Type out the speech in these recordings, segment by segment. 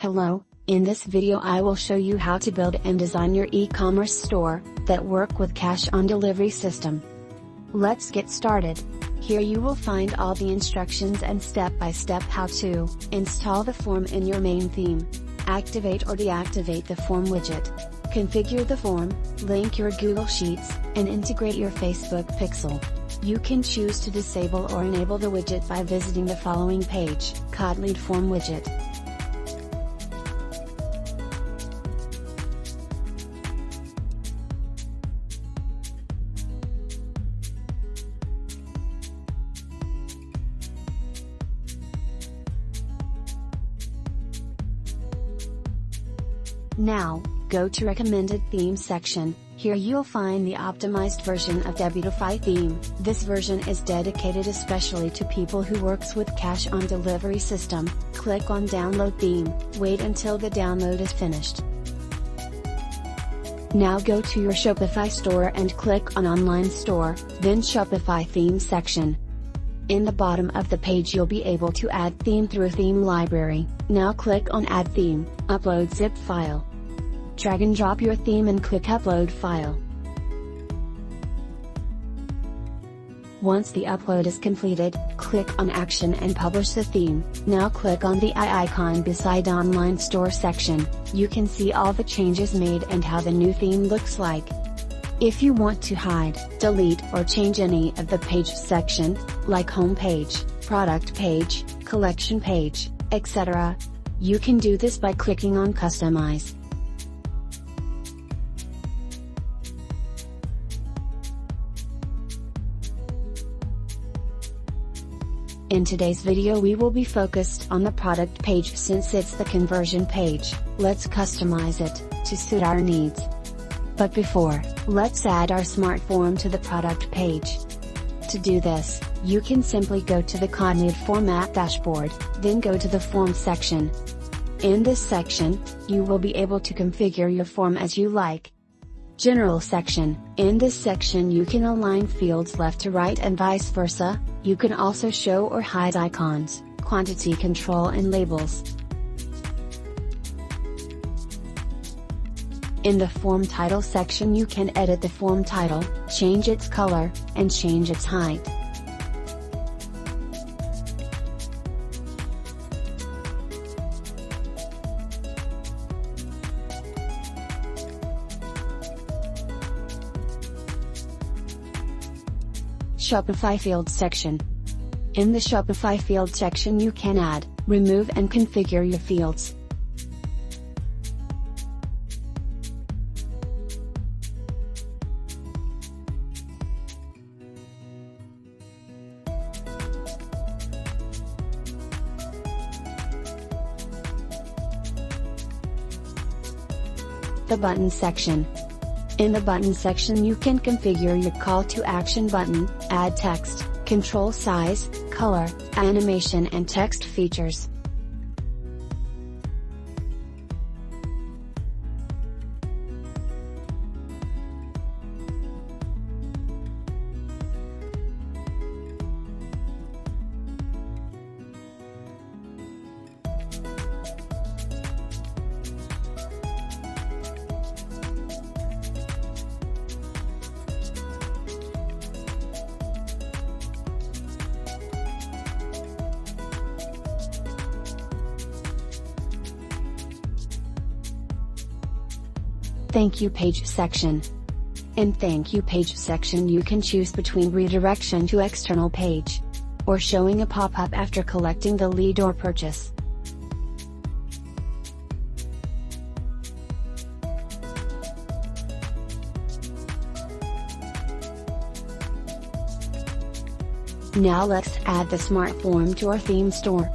Hello, in this video I will show you how to build and design your e-commerce store, that work with cash on delivery system. Let's get started. Here you will find all the instructions and step-by-step how to install the form in your main theme, activate or deactivate the form widget, configure the form, link your Google Sheets, and integrate your Facebook pixel. You can choose to disable or enable the widget by visiting the following page, Codleadform widget. Now, go to Recommended Theme section. Here you'll find the optimized version of Debutify theme. This version is dedicated especially to people who works with cash on delivery system. Click on Download theme, wait until the download is finished. Now go to your Shopify store and click on Online Store, then Shopify theme section. In the bottom of the page you'll be able to add theme through Theme Library. Now click on Add Theme, Upload Zip File. Drag and drop your theme and click Upload File. Once the upload is completed, click on Action and publish the theme. Now click on the eye icon beside Online Store section. You can see all the changes made and how the new theme looks like. If you want to hide, delete or change any of the page section, like home page, product page, collection page, etc., you can do this by clicking on Customize. In today's video we will be focused on the product page since it's the conversion page. Let's customize it to suit our needs. But before, let's add our smart form to the product page. To do this, you can simply go to the Codleadform app dashboard, then go to the Form section. In this section, you will be able to configure your form as you like. General section. In this section you can align fields left to right and vice versa. You can also show or hide icons, quantity control and labels. In the Form Title section you can edit the form title, change its color, and change its height. Shopify Field section. In the Shopify Field section you can add, remove and configure your fields. The Button section. In the Button section you can configure your call to action button, add text, control size, color, animation and text features. Thank You page section. In Thank You page section you can choose between redirection to external page, or showing a pop-up after collecting the lead or purchase. Now let's add the smart form to our theme store.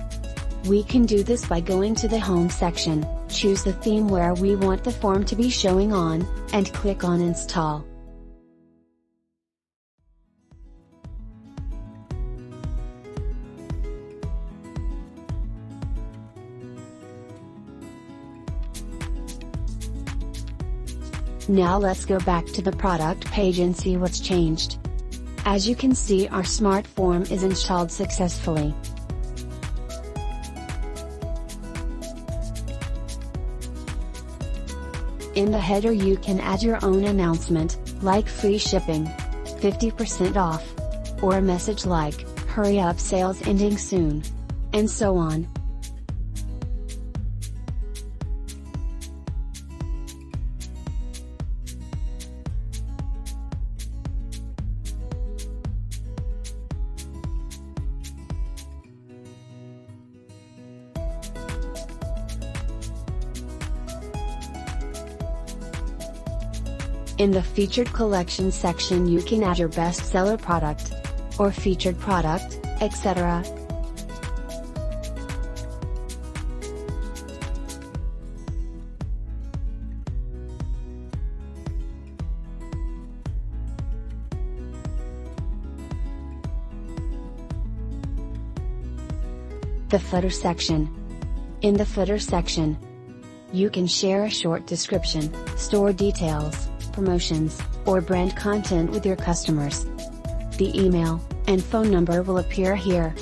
We can do this by going to the Home section, choose the theme where we want the form to be showing on, and click on Install. Now let's go back to the product page and see what's changed. As you can see, our smart form is installed successfully. In the header you can add your own announcement, like free shipping, 50% off, or a message like, hurry up sales ending soon, and so on. In the featured collection section you can add your bestseller product, or featured product, etc. The footer section. In the footer section, you can share a short description, store details, promotions, or brand content with your customers. The email and phone number will appear here.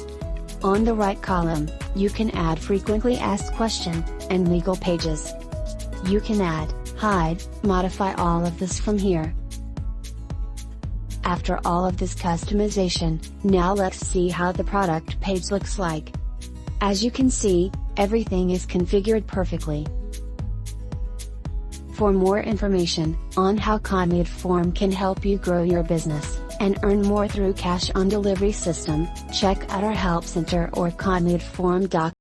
On the right column, you can add frequently asked questions and legal pages. You can add, hide, modify all of this from here. After all of this customization, now let's see how the product page looks like. As you can see, everything is configured perfectly. For more information on how Codleadform can help you grow your business and earn more through cash on delivery system, check out our help center or codleadform.com.